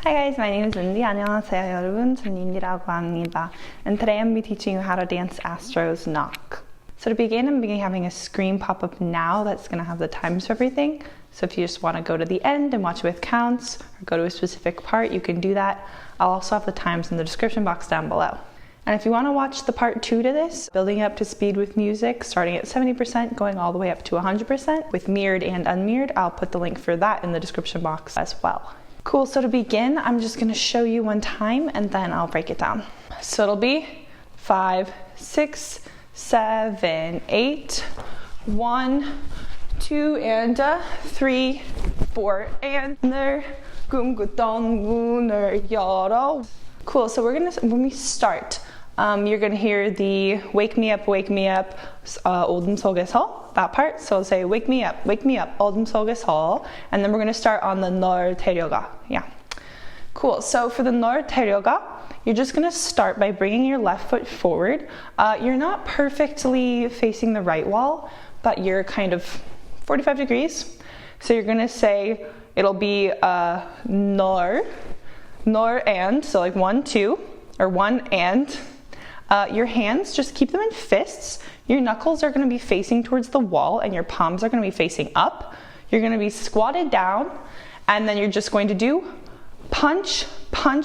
Hi guys, my name is Lindy. 안녕하세요 여러분, 저는 Lindy라고 합니다. And today I'm going to be teaching you how to dance Astro's knock. So to begin, I'm beginning having a screen pop up now that's going to have the times for everything. So if you just want to go to the end and watch with counts, or go to a specific part, you can do that. I'll also have the times in the description box down below. And if you want to watch the part 2 to this, building up to speed with music, starting at 70%, going all the way up to 100%, with mirrored and unmirrored, I'll put the link for that in the description box as well. Cool, so to begin, I'm just going to show you one time and then I'll break it down. So it'll be 5, 6, 7, 8, 1, 2, and 3, 4, and 늘 꿈꾸던 문을 열어. Cool, so when we start, you're gonna hear the wake me up, 어둠 속에서, that part. So say wake me up, 어둠 속에서, and then we're gonna start on the 널 데려가. Yeah. Cool, so for the 널 데려가, you're just gonna start by bringing your left foot forward. You're not perfectly facing the right wall, but you're kind of 45 degrees. So you're gonna say, it'll be 널 and, so like 1, 2, or 1 and. Your hands, just keep them in fists. Your knuckles are going to be facing towards the wall and your palms are going to be facing up. You're going to be squatted down and then you're just going to do punch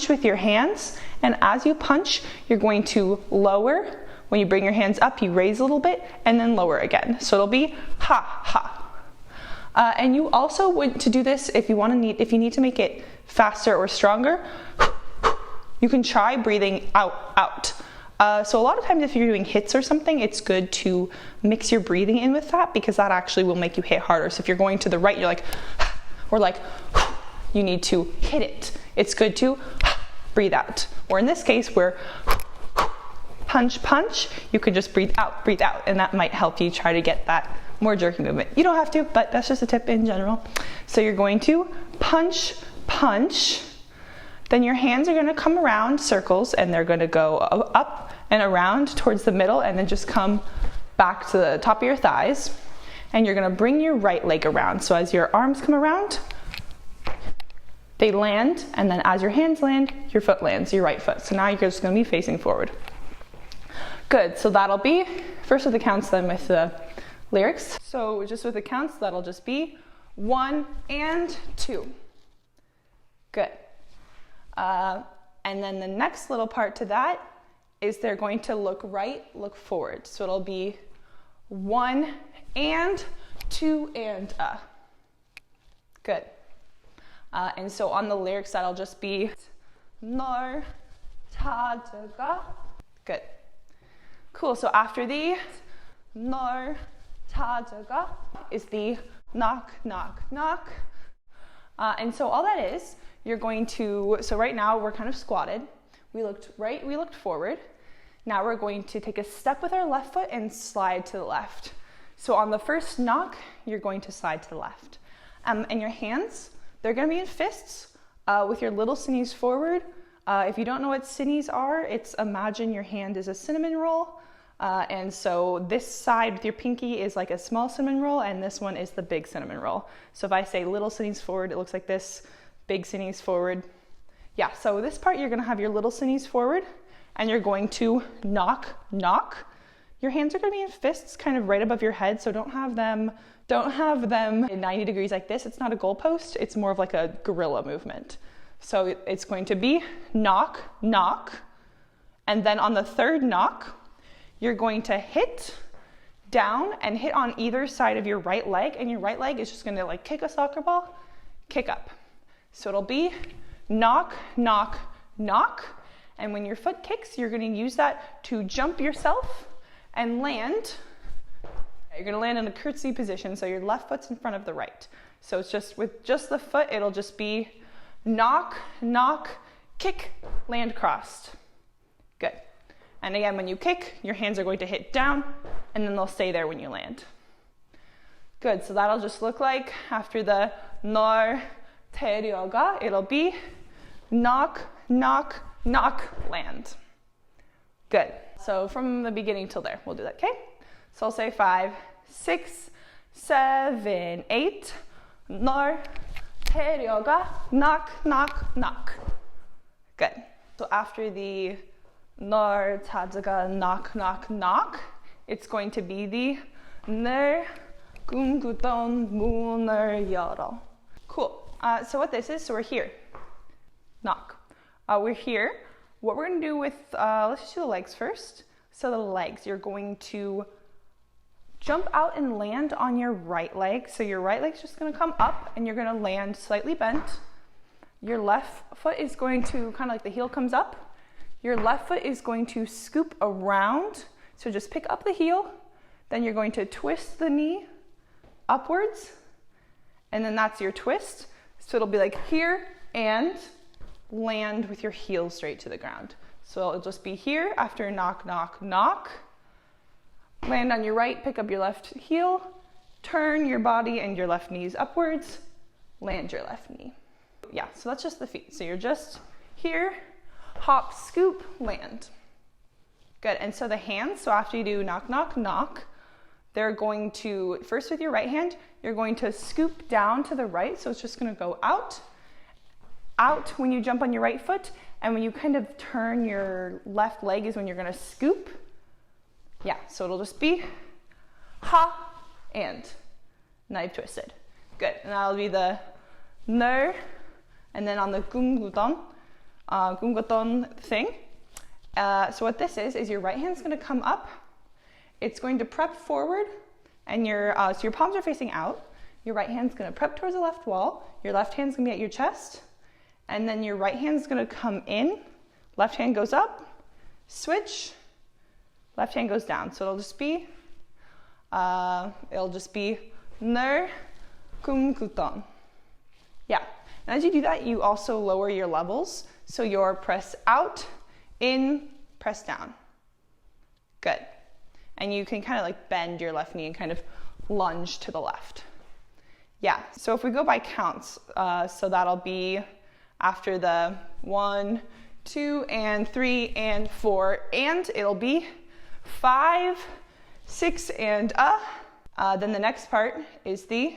with your hands. And as you punch, you're going to lower. When you bring your hands up, you raise a little bit and then lower again. So it'll be ha, ha. And you also want to do this if you need to make it faster or stronger. You can try breathing out. So a lot of times if you're doing hits or something, it's good to mix your breathing in with that because that actually will make you hit harder. So if you're going to the right, you're like, or like, you need to hit it. It's good to breathe out. Or in this case, where punch, you can just breathe out, and that might help you try to get that more jerky movement. You don't have to, but that's just a tip in general. So you're going to punch. Then your hands are going to come around circles and they're going to go up and around towards the middle and then just come back to the top of your thighs. And you're going to bring your right leg around. So as your arms come around, they land, and then as your hands land, your foot lands, your right foot. So now you're just going to be facing forward. Good, so that'll be, first with the counts, then with the lyrics. So just with the counts, that'll just be 1 and 2. Good. And then the next little part to that is they're going to look right, look forward. So it'll be 1 and 2 and Good. And so on the lyrics, that'll just be 널 찾아가. Good. Cool. So after the 널 찾아가 is the knock, knock, knock. And so all that is, you're going to, so right now we're kind of squatted. We looked right, we looked forward. Now we're going to take a step with our left foot and slide to the left. So on the first knock, you're going to slide to the left. And your hands, they're going to be in fists with your little cinnies forward. If you don't know what cinnies are, it's imagine your hand is a cinnamon roll. And so this side with your pinky is like a small cinnamon roll and this one is the big cinnamon roll. So if I say little cinnies forward, it looks like this. Big cinnies forward. Yeah, so this part you're going to have your little cinnies forward and you're going to knock. Your hands are going to be in fists kind of right above your head, so don't have them in 90 degrees like this. It's not a goalpost, it's more of like a gorilla movement. So it's going to be knock, and then on the third knock, you're going to hit down and hit on either side of your right leg, and your right leg is just going to like kick a soccer ball, kick up. So it'll be knock, and when your foot kicks, you're going to use that to jump yourself and land. You're going to land in a curtsy position, so your left foot's in front of the right. So it's just with just the foot, it'll just be knock, kick, land crossed. Good. And again, when you kick, your hands are going to hit down, and then they'll stay there when you land. Good, so that'll just look like after the 널 데려가, it'll be knock, land. Good. So from the beginning till there, we'll do that, okay? So I'll say 5, 6, 7, 8, 널 데려가, knock, knock, knock. Good. So after the 널 찾아가, knock, knock, knock, it's going to be the 늘 꿈꾸던 문을 열어. Cool. So what this is, so we're here. Knock. We're here. What we're going to do with, let's just do the legs first. So the legs, you're going to jump out and land on your right leg. So your right leg's just going to come up and you're going to land slightly bent. Your left foot is going to, kind of like the heel comes up. Your left foot is going to scoop around. So just pick up the heel. Then you're going to twist the knee upwards. And then that's your twist. So it'll be like here and land with your heel straight to the ground. So it'll just be here after knock, knock, knock. Land on your right, pick up your left heel, turn your body and your left knees upwards, land your left knee. Yeah, so that's just the feet. So you're just here, hop, scoop, land. Good, and so the hands, so after you do knock, knock, knock, they're going to, first with your right hand, you're going to scoop down to the right. So it's just gonna go out, out when you jump on your right foot, and when you kind of turn your left leg is when you're gonna scoop. Yeah, so it'll just be ha and now you've twisted. Good, and that'll be the 늘, and then on the 꿈꾸던 thing. So what this is your right hand's gonna come up. It's going to prep forward, and so your palms are facing out. Your right hand's gonna prep towards the left wall. Your left hand's gonna be at your chest. And then your right hand's gonna come in. Left hand goes up, switch, left hand goes down. So it'll just be 늘 꿈꾸던. Yeah, and as you do that, you also lower your levels. So your press out, in, press down. Good. And you can kind of like bend your left knee and kind of lunge to the left. Yeah, so if we go by counts, so that'll be after the 1, 2, and 3, and 4, and it'll be 5, 6, and then the next part is the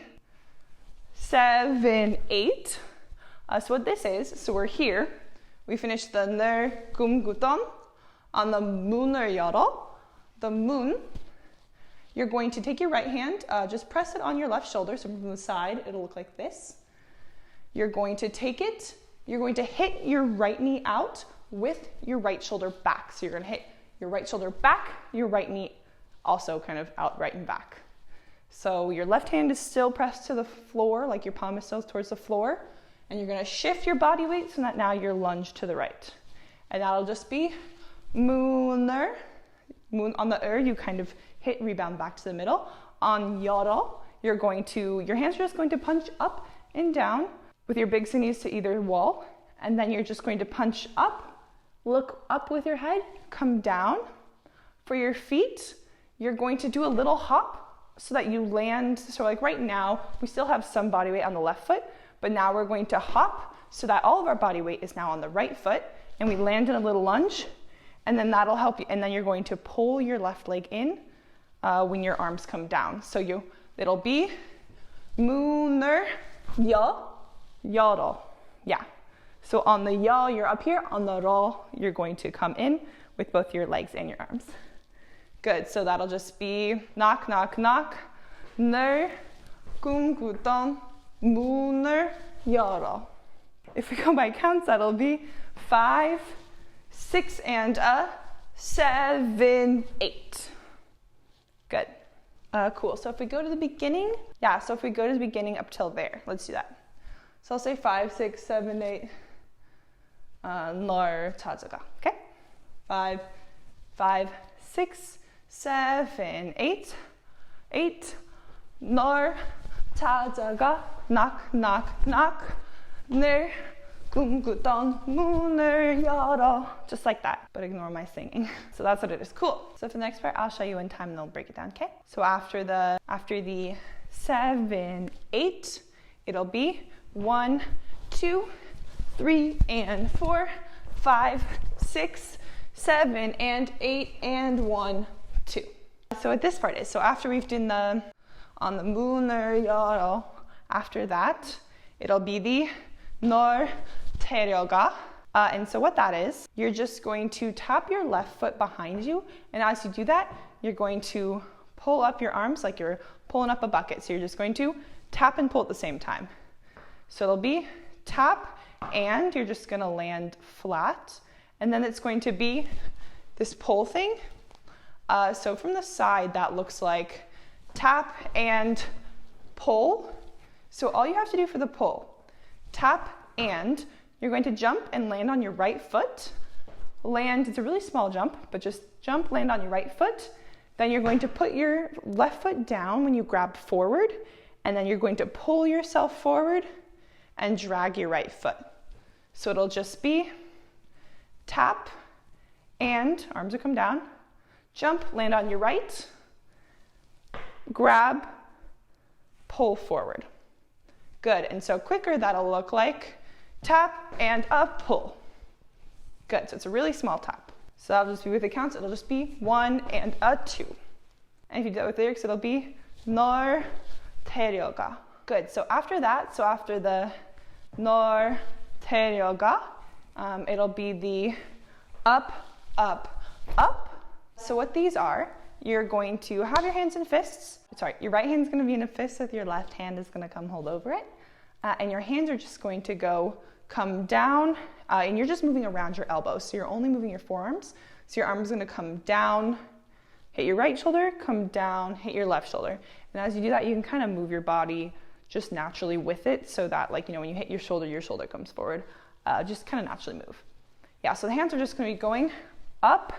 7, 8. So what this is, so we're here. We finished the 늘 꿈꾸던 on the 문을 열어. The moon. You're going to take your right hand, just press it on your left shoulder. So from the side, it'll look like this. You're going to take it. You're going to hit your right knee out with your right shoulder back. So you're going to hit your right shoulder back, your right knee also kind of out, right and back. So your left hand is still pressed to the floor, like your palm is still towards the floor. And you're going to shift your body weight so that now you're lunged to the right. And that'll just be 문을. On the you kind of hit, rebound back to the middle. On 열어, your hands are just going to punch up and down with your big knees to either wall. And then you're just going to punch up, look up with your head, come down. For your feet, you're going to do a little hop so that you land. So like right now, we still have some body weight on the left foot, but now we're going to hop so that all of our body weight is now on the right foot. And we land in a little lunge. And then that'll help you. And then you're going to pull your left leg in when your arms come down. So it'll be 문을 열어. Yeah. So on the 여, you're up here. On the 러, you're going to come in with both your legs and your arms. Good. So that'll just be knock, knock, knock. 늘 꿈꾸던 문을 열어. If we go by counts, that'll be 5, 6, and 7, 8. Good. Cool. So if we go to the beginning, so if we go to the beginning up till there, let's do that. So I'll say 5, 6, 7, 8. 널 찾아가. Okay? 5, 6, 7, 8. 8. 널 찾아가. Knock, knock, knock. 늘 꿈꾸던 문을 열어. Just like that, but ignore my singing. So that's what it is. Cool. So for the next part, I'll show you in time and they'll break it down, okay? So after the 7, 8, it'll be 1, 2, 3, and 4, 5, 6, 7, and 8, and 1, 2. So what this part is, so after we've done on the 문을 열어, after that, It'll be the 널 데려가. And so what that is, you're just going to tap your left foot behind you, and as you do that, you're going to pull up your arms like you're pulling up a bucket. So you're just going to tap and pull at the same time. So it'll be tap, and you're just gonna land flat, and then it's going to be this pull thing. So from the side, that looks like tap and pull. So all you have to do for the pull, tap and you're going to jump and land on your right foot. Land, it's a really small jump, but just jump, land on your right foot. Then you're going to put your left foot down when you grab forward, and then you're going to pull yourself forward and drag your right foot. So it'll just be tap and arms will come down, jump, land on your right, grab, pull forward. Good, and so quicker that'll look like tap and a pull. Good, so it's a really small tap. So that'll just be with the counts, it'll just be 1 and a 2. And if you do that with lyrics, it'll be 널 데려가. Good, so after that, so after the 널 데려가, it'll be the up, up, up. So what these are, you're going to have your hands in fists. Sorry, your right hand's gonna be in a fist, with your left hand is gonna come hold over it. And your hands are just going to come down, and you're just moving around your elbows. So you're only moving your forearms. So your arm is gonna come down, hit your right shoulder, come down, hit your left shoulder. And as you do that, you can kind of move your body just naturally with it, so that, like, you know, when you hit your shoulder comes forward. Just kind of naturally move. Yeah, so the hands are just gonna be going up,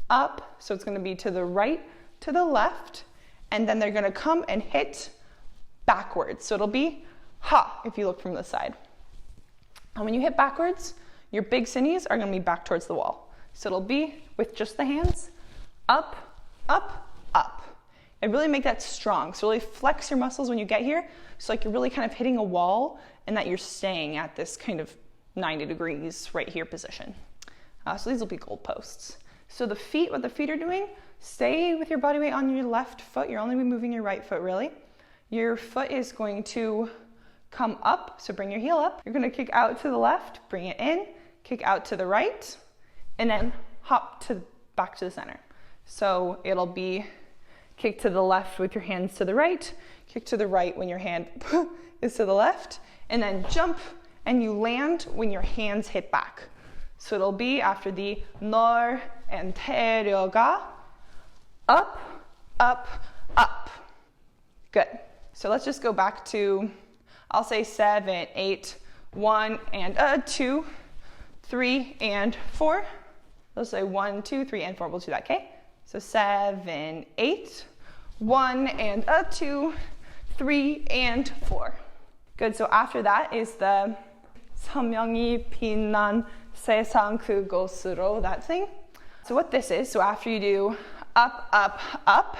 up. So it's gonna be to the right, to the left, and then they're gonna come and hit backwards. So it'll be ha, if you look from the side. And when you hit backwards, your big cinnies are gonna be back towards the wall. So it'll be with just the hands, up, up, up. And really make that strong. So really flex your muscles when you get here. So like you're really kind of hitting a wall, and that you're staying at this kind of 90 degrees right here position. So these will be goal posts. So the feet, what the feet are doing, stay with your body weight on your left foot. You're only moving your right foot really. Your foot is going to come up, so bring your heel up. You're gonna kick out to the left, bring it in, kick out to the right, and then hop back to the center. So it'll be kick to the left with your hands to the right, kick to the right when your hand is to the left, and then jump, and you land when your hands hit back. So it'll be after the 널 and 데려가, up, up, up. Good. So let's just go back to, I'll say 7, 8, 1 and a 2, 3 and 4. Let's say 1, 2, 3 and 4. We'll do that, okay? So 7, 8, 1 and a 2, 3 and 4. Good, so after that is the 선명히 빛난 세상 그곳으로, that thing. So what this is, so after you do up, up, up,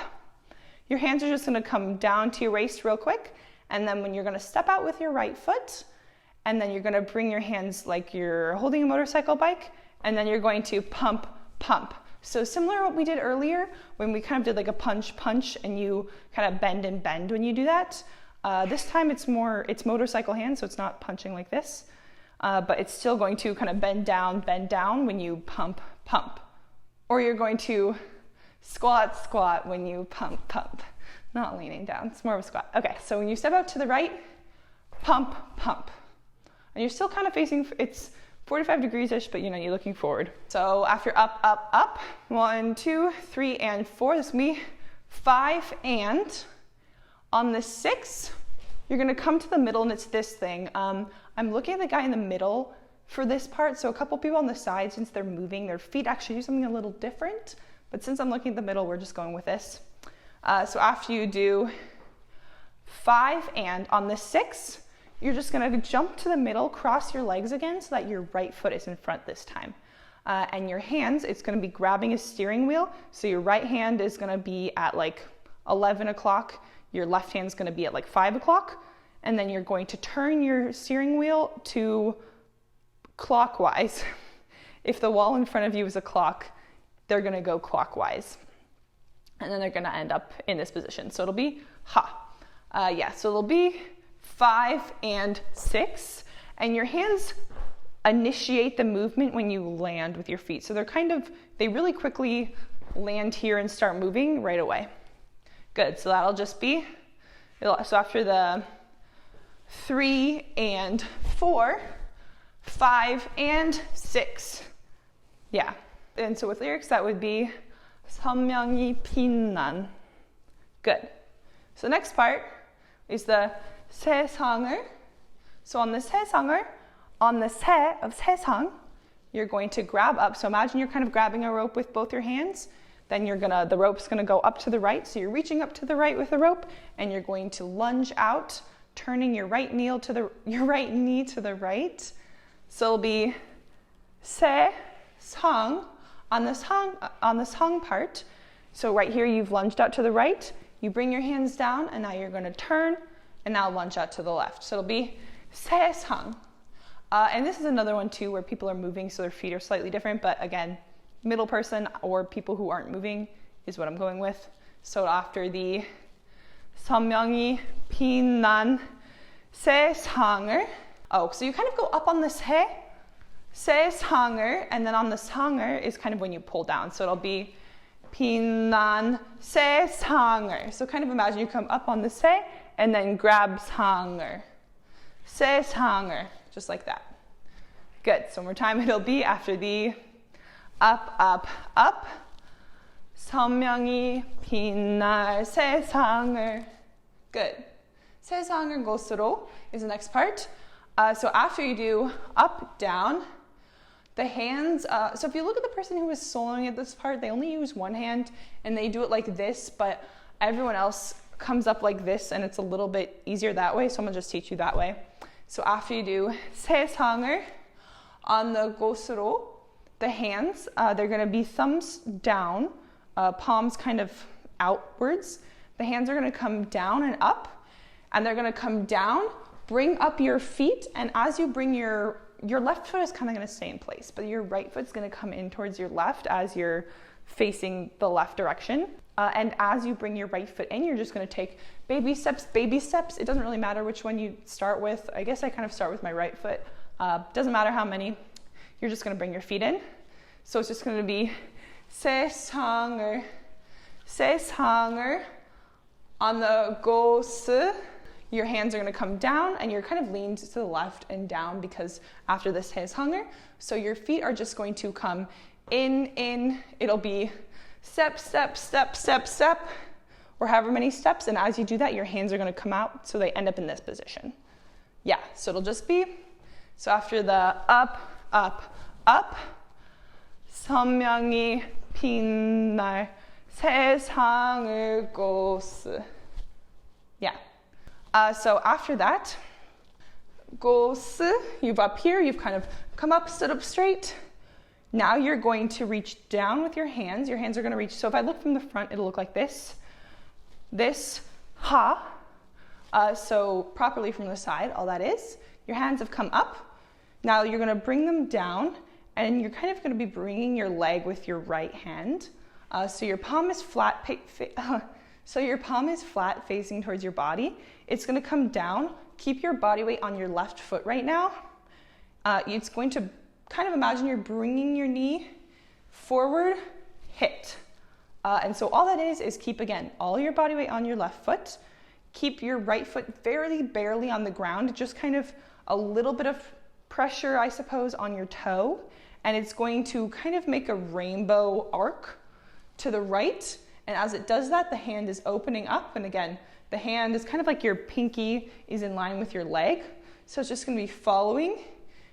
your hands are just gonna come down to your waist real quick, and then when you're gonna step out with your right foot, and then you're gonna bring your hands like you're holding a motorcycle bike, and then you're going to pump, pump. So similar to what we did earlier, when we kind of did like a punch, punch, and you kind of bend and bend when you do that. This time it's motorcycle hands, so it's not punching like this, but it's still going to kind of bend down when you pump, pump. Or you're going to squat, squat when you pump, pump. Not leaning down, it's more of a squat. Okay, so when you step out to the right, pump, pump. And you're still kind of facing, it's 45 degrees-ish, but you know, you're looking forward. So after up, up, up, 1, 2, 3, and 4, this will be 5 and. On the 6, you're gonna come to the middle, and it's this thing. I'm looking at the guy in the middle for this part, so a couple people on the side, since they're moving, their feet actually do something a little different, but since I'm looking at the middle, we're just going with this. So after you do 5 and, on the 6, you're just gonna jump to the middle, cross your legs again so that your right foot is in front this time. And your hands, it's gonna be grabbing a steering wheel, so your right hand is gonna be at like 11 o'clock, your left hand's gonna be at like 5 o'clock, and then you're going to turn your steering wheel to clockwise. If the wall in front of you is a clock, they're gonna go clockwise. And then they're gonna end up in this position. So it'll be ha. Yeah, so it'll be 5, and 6. And your hands initiate the movement when you land with your feet. So they really quickly land here and start moving right away. Good, so that'll just be, so after the 3 and 4, 5 and 6. Yeah, and so with lyrics that would be 선명히 빛난. Good. So the next part is the 세상을. So on the 세상을, on the 세 of 세상, you're going to grab up. So imagine you're kind of grabbing a rope with both your hands. Then the rope's gonna go up to the right. So you're reaching up to the right with the rope, and you're going to lunge out, turning your right knee to the right. So it'll be 세상 on the 상 part. So right here you've lunged out to the right. You bring your hands down, and now you're gonna turn, and now lunge out to the left. So it'll be 세상. And this is another one too where people are moving, so their feet are slightly different, but again, middle person or people who aren't moving is what I'm going with. So after the 선명히 빛난 세상을, so you kind of go up on the 세상을, and then on the 상을 is kind of when you pull down. So it'll be 빛난 세상을. So kind of imagine you come up on the 세 and then grab 상을. 세상을, just like that. Good, so one more time, it'll be after the up, up, up. 선명히 빛날 세상을. Good. 세상을 곳으로 is the next part. So after you do up, down, the hands, so if you look at the person who is soloing at this part, they only use one hand and they do it like this, but everyone else comes up like this and it's a little bit easier that way, so I'm gonna just teach you that way. So after you do 세상을, on the 곳으로, the hands, they're going to be thumbs down, palms kind of outwards. The hands are going to come down and up, and they're going to come down, bring up your feet, and as you bring your left foot is kind of going to stay in place, but your right foot's going to come in towards your left as you're facing the left direction. And as you bring your right foot in, you're just going to take baby steps, baby steps. It doesn't really matter which one you start with. I guess I kind of start with my right foot. Doesn't matter how many. You're just going to bring your feet in. So it's just going to be 세상을, 세상을. On the 곳, your hands are going to come down and you're kind of leaned to the left and down because after this 세상을, so your feet are just going to come in. It'll be step, step, step, step, step, or however many steps. And as you do that, your hands are going to come out so they end up in this position. Yeah, so it'll just be, so after the up, up, up, 선명히 빛날 세상을 곳. Yeah. So after that, 곳, you've up here, you've kind of come up, stood up straight. Now you're going to reach down with your hands. Your hands are going to reach, so if I look from the front, it'll look like this. This, ha. So properly from the side, all that is. Your hands have come up. Now you're going to bring them down, and you're kind of going to be bringing your leg with your right hand. So your palm is flat. So your palm is flat facing towards your body. It's going to come down. Keep your body weight on your left foot right now. It's going to kind of imagine you're bringing your knee forward, hit. And so all that is keep, again, all your body weight on your left foot. Keep your right foot very barely on the ground, just kind of a little bit of pressure, I suppose, on your toe. And it's going to kind of make a rainbow arc to the right. And as it does that, the hand is opening up. And again, the hand is kind of like your pinky is in line with your leg. So it's just going to be following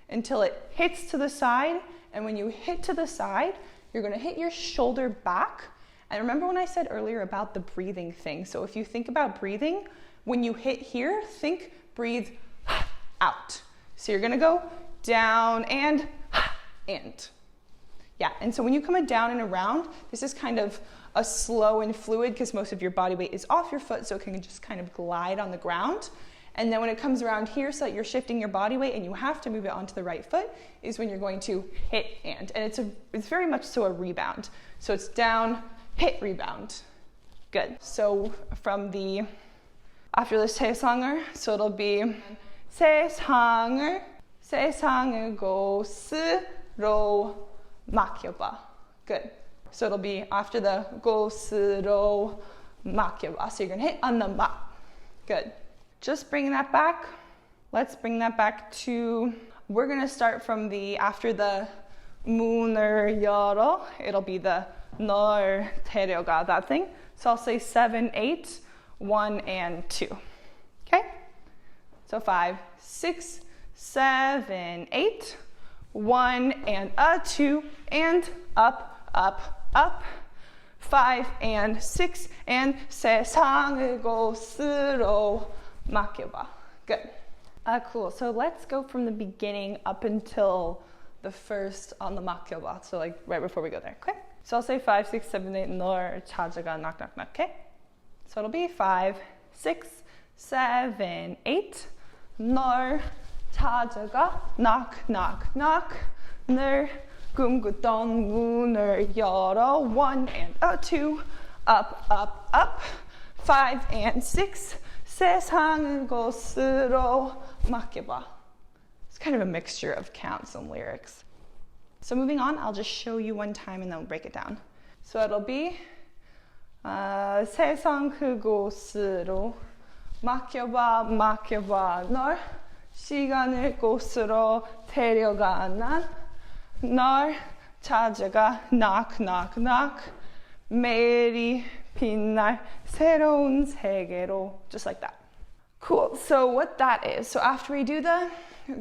until it hits to the side. And when you hit to the side, you're going to hit your shoulder back. And remember when I said earlier about the breathing thing? So if you think about breathing, when you hit here, think breathe out. So you're going to go down and. Yeah, and so when you come down and around, this is kind of a slow and fluid because most of your body weight is off your foot, so it can just kind of glide on the ground. And then when it comes around here so that you're shifting your body weight and you have to move it onto the right foot is when you're going to hit and it's very much so a rebound. So it's down, hit, rebound. Good. So from the after the 세상을, so it'll be 세상을 곳으로 맡겨봐. Good. So it'll be after the 곳으로 맡겨봐. So you're going to hit on the 막. Good. Just bring that back. Let's bring that back to, we're going to start from the, after the 문을 열어, it'll be the 널 데려가, that thing. So I'll say 7, 8, 1, and 2. Okay? So 5, 6, 7, 8, 1, and a 2, and up, up, up. 5 and 6, and 세상을 곳으로 맡겨봐. Good. Cool. So let's go from the beginning up until the first on the 맡겨봐. So like right before we go there. Okay? So I'll say 5, 6, 7, 8, 널 찾아가, knock, knock, knock. Okay? So it'll be 5, 6, 7, 8, 널 찾아가, knock, knock, knock. 늘 꿈꾸던 문을 열어. 1 and a 2, up, up, up. 5 and 6, 세상을 곳으로 맡겨봐. It's kind of a mixture of counts and lyrics. So moving on, I'll just show you one time and then we'll break it down. So it'll be 세상 그곳으로 맡겨봐, 맡겨봐. 널 시간을 곳으로 데려가. 난 널 찾아가, knock, knock, knock. 매일이 빛날 새로운 세계로. Just like that. Cool. So what that is, so after we do the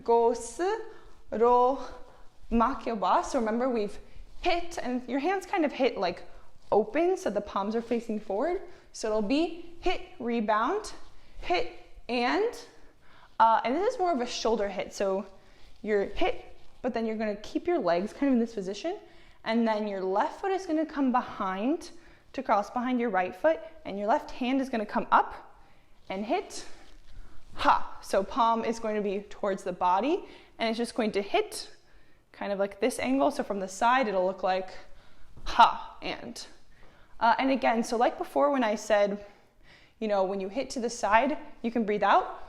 곳으로 맡겨봐, so remember we've hit, and your hands kind of hit like open, so the palms are facing forward. So it'll be hit, rebound, hit, and this is more of a shoulder hit. So you're hit, but then you're going to keep your legs kind of in this position, and then your left foot is going to come behind to cross behind your right foot, and your left hand is going to come up and hit, ha. So palm is going to be towards the body, and it's just going to hit kind of like this angle. So from the side, it'll look like ha, and again, so like before when I said, you know, when you hit to the side, you can breathe out.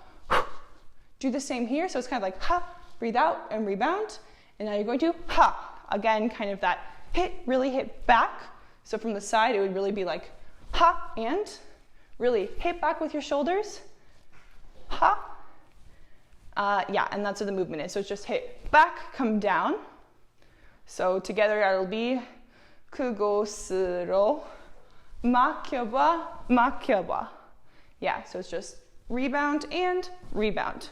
Do the same here. So it's kind of like ha, breathe out and rebound. And now you're going to ha. Again, kind of that hit, really hit back. So from the side, it would really be like ha, and really hit back with your shoulders. Ha. Yeah, and that's what the movement is. So it's just hit back, come down. So together it'll be 그곳으로 맡겨봐, 맡겨봐. Yeah, so it's just rebound and rebound.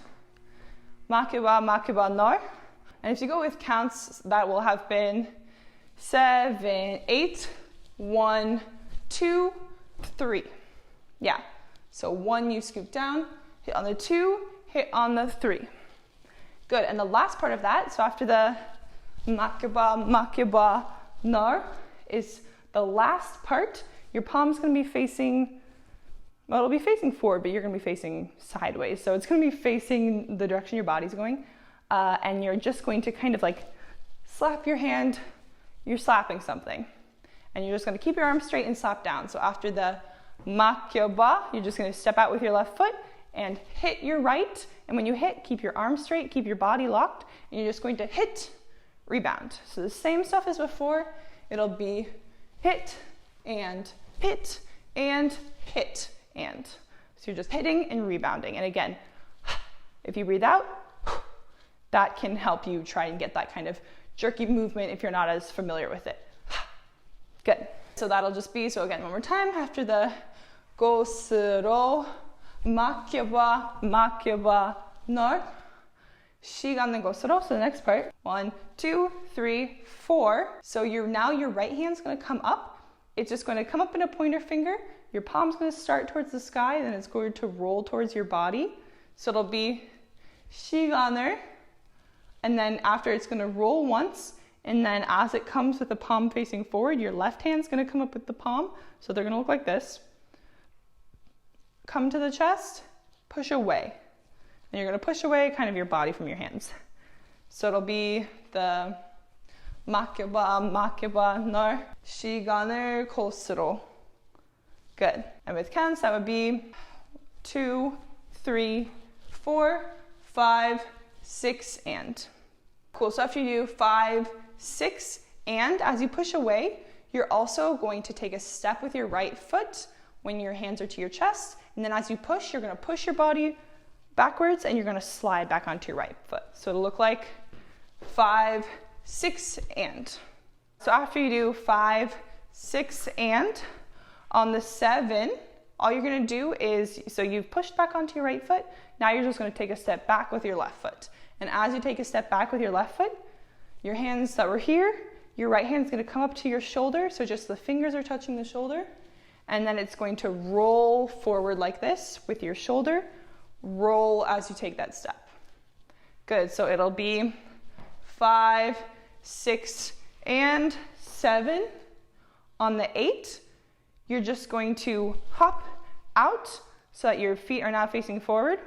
맡겨봐, 맡겨봐, 널. And if you go with counts, that will have been 7, 8, 1, 2, 3. Yeah, so 1 you scoop down, hit on the 2, hit on the 3. Good, and the last part of that, so after the 맡겨봐, 맡겨봐, 널 is the last part. Your palm's going to be facing, well, it'll be facing forward, but you're going to be facing sideways. So it's going to be facing the direction your body's going. And you're just going to kind of like slap your hand, you're slapping something. And you're just going to keep your arms straight and slap down. So after the 맡겨봐, you're just going to step out with your left foot and hit your right. And when you hit, keep your arms straight, keep your body locked, and you're just going to hit, rebound. So the same stuff as before. It'll be hit, and hit, and hit, and. So you're just hitting and rebounding. And again, if you breathe out, that can help you try and get that kind of jerky movement if you're not as familiar with it. Good. So that'll just be, so again, one more time, after the 곳으로 맡겨봐, 맡겨봐, 널 시간의 곳으로. So the next part, 1, 2, 3, 4. So now your right hand's going to come up. It's just going to come up in a pointer finger. Your palm's going to start towards the sky, then it's going to roll towards your body. So it'll be 시간을, and then after it's going to roll once, and then as it comes with the palm facing forward, your left hand's going to come up with the palm. So they're going to look like this. Come to the chest, push away. And you're going to push away kind of your body from your hands. So it'll be the 맡겨봐, 맡겨봐, 널 시간을 곳으로. Good. And with counts, that would be 2, 3, 4, 5, 6, and. Cool, so after you do 5, 6, and as you push away, you're also going to take a step with your right foot when your hands are to your chest, and then as you push, you're gonna push your body backwards and you're gonna slide back onto your right foot. So it'll look like 5, 6, and. So after you do 5, 6, and, on the 7, all you're gonna do is, so you've pushed back onto your right foot, now you're just gonna take a step back with your left foot. And as you take a step back with your left foot, your hands that were here, your right hand's gonna come up to your shoulder, so just the fingers are touching the shoulder, and then it's going to roll forward like this with your shoulder, roll as you take that step. Good, so it'll be 5, 6, and 7. On the 8, you're just going to hop out so that your feet are now facing forward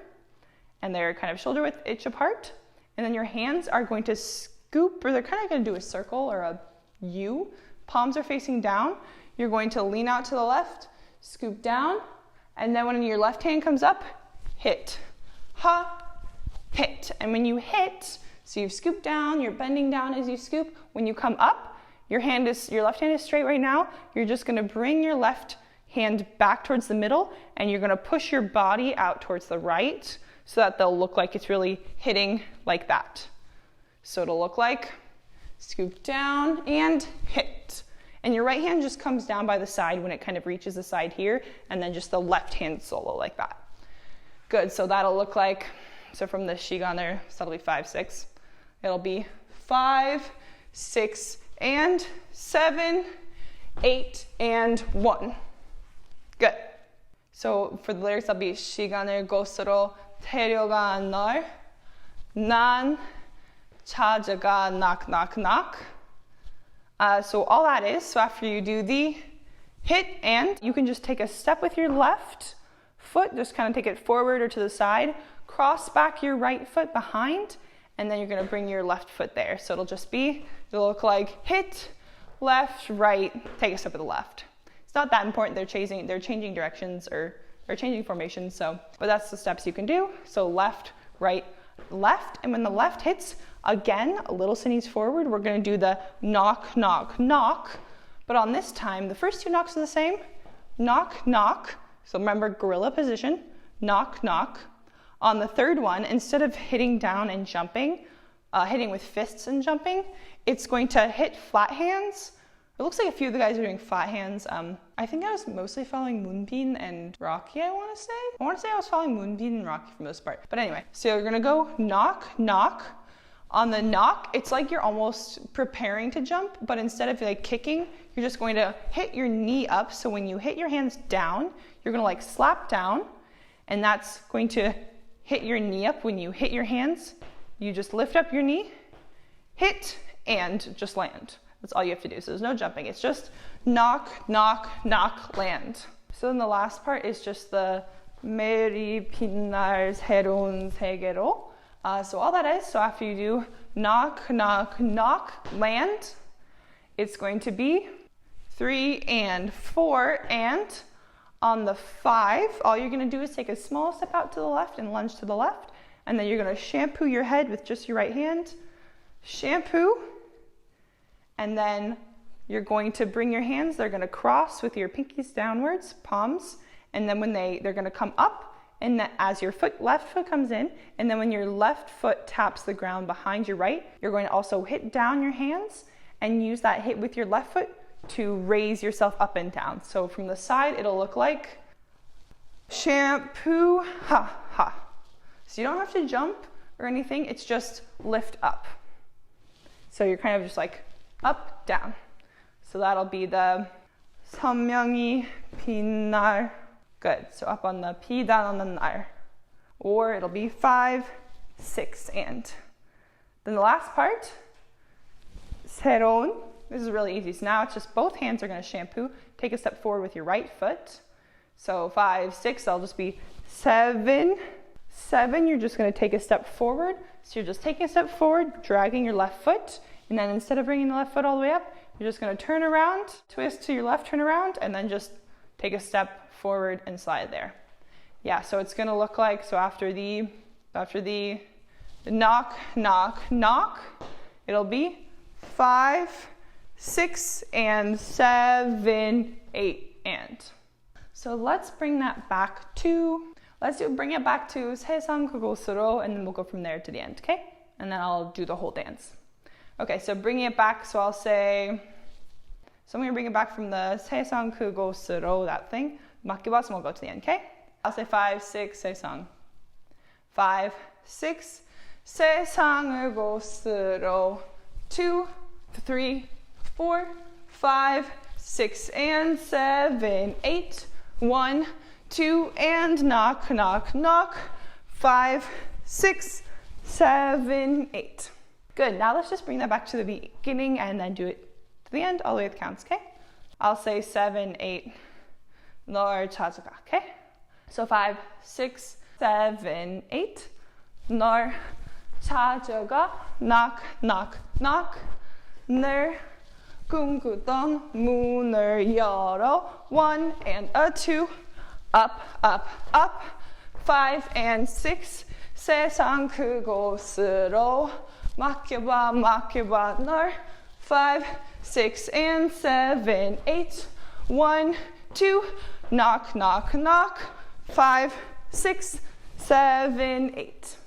and they're kind of shoulder width inch apart. And then your hands are going to scoop, or they're kind of going to do a circle or a U. Palms are facing down. You're going to lean out to the left, scoop down, and then when your left hand comes up, hit. Ha, hit. And when you hit, so you've scooped down, you're bending down as you scoop. When you come up, your left hand is straight right now. You're just gonna bring your left hand back towards the middle, and you're gonna push your body out towards the right so that they'll look like it's really hitting like that. So it'll look like scoop down and hit. And your right hand just comes down by the side when it kind of reaches the side here, and then just the left hand solo like that. Good, so that'll look like, so from the shigan there, so that'll be 5, 6. It'll be 5, 6, and 7, 8, and 1. Good. So for the lyrics, that'll be 시간을 곳으로 데려간 널, 난 찾아가 knock, knock, knock. So all that is, so after you do the hit and, you can just take a step with your left foot, just kind of take it forward or to the side, cross back your right foot behind, and then you're gonna bring your left foot there. So it'll look like hit, left, right, take a step with the left. It's not that important, they're changing directions or changing formations, but that's the steps you can do. So left, right, left, and when the left hits, again, a little sneeze forward, we're gonna do the knock, knock, knock, but on this time, the first 2 knocks are the same, knock, knock, so remember gorilla position, knock, knock. On the third one, instead of hitting down and jumping, hitting with fists and jumping, it's going to hit flat hands. It looks like a few of the guys are doing flat hands. I think I was mostly following Moonbeam and Rocky, I want to say I was following Moonbeam and Rocky for the most part. But anyway, so you're going to go knock, knock. On the knock, it's like you're almost preparing to jump, but instead of like kicking, you're just going to hit your knee up. So when you hit your hands down, you're going to like slap down, and that's going to hit your knee up. When you hit your hands, you just lift up your knee, hit, and just land. That's all you have to do. So there's no jumping. It's just knock, knock, knock, land. So then the last part is just the 매리 빛날 새로운 세계로. So all that is, so after you do knock, knock, knock, land, it's going to be 3 and 4, and on the 5, all you're going to do is take a small step out to the left and lunge to the left, and then you're going to shampoo your head with just your right hand, shampoo, and then you're going to bring your hands, they're going to cross with your pinkies downwards, palms, and then when they're going to come up, and that as your left foot comes in, and then when your left foot taps the ground behind your right, you're going to also hit down your hands and use that hit with your left foot to raise yourself up and down. So from the side, it'll look like shampoo, ha, ha. So you don't have to jump or anything, it's just lift up. So you're kind of just like up, down. So that'll be the 선명히 빛날. Good, so up on the P, down on the 날. Or it'll be 5, 6, and. Then the last part, 새로운. This is really easy. So now it's just both hands are going to shampoo. Take a step forward with your right foot. So 5, 6, that'll just be 7. 7, you're just going to take a step forward. So you're just taking a step forward, dragging your left foot. And then instead of bringing the left foot all the way up, you're just going to turn around, twist to your left, turn around, and then just take a step forward and slide there. Yeah, so it's gonna look like, so after the knock, knock, knock, it'll be 5, 6, and 7, 8, and. So let's bring that back to, bring it back to 세상 그곳으로, and then we'll go from there to the end, okay? And then I'll do the whole dance. Okay, so bringing it back, so I'll say, so I'm gonna bring it back from the 세상 그곳으로, that thing. 맡겨봐, and we'll go to the end, okay? I'll say 5, 6, 세상. 5, 6, 세상을 곳으로. 2, 3, 4, 5, 6, and 7, 8, 1, 2, and knock, knock, knock. 5, 6, 7, 8. Good, now let's just bring that back to the beginning and then do it to the end, all the way with counts, okay? I'll say 7, 8, 널 찾아가, okay? So 5, 6, 7, 8, 널 찾아가, knock, knock, knock. 늘 꿈꾸던 문을 열어. 1 and a 2, up, up, up. 5 and 6, 세상 그곳으로. 맡겨봐, 맡겨봐, 널. 5, 6 and 7, 8. 1, 2, knock, knock, knock. 5, 6, 7, 8.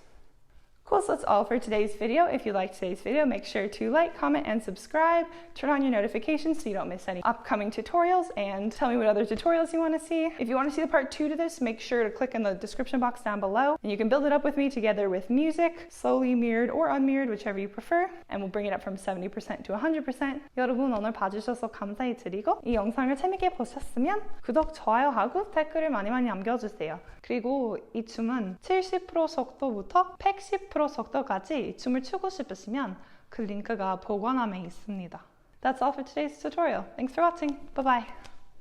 Cool, so that's all for today's video. If you liked today's video, make sure to like, comment, and subscribe. Turn on your notifications so you don't miss any upcoming tutorials, and tell me what other tutorials you want to see. If you want to see the part 2 to this, make sure to click in the description box down below, and you can build it up with me together with music, slowly mirrored or unmirrored, whichever you prefer, and we'll bring it up from 70% to 100%. 여러분 오늘 봐주셔서 감사히 드리고, 이 영상을 재밌게 보셨으면 구독, 좋아요하고 댓글을 많이 남겨주세요. 그리고 이 춤은 70% 속도부터 110% 속도까지 이 춤을 추고 싶으시면 그 링크가 보관함에 있습니다. That's all for today's tutorial. Thanks for watching. Bye bye.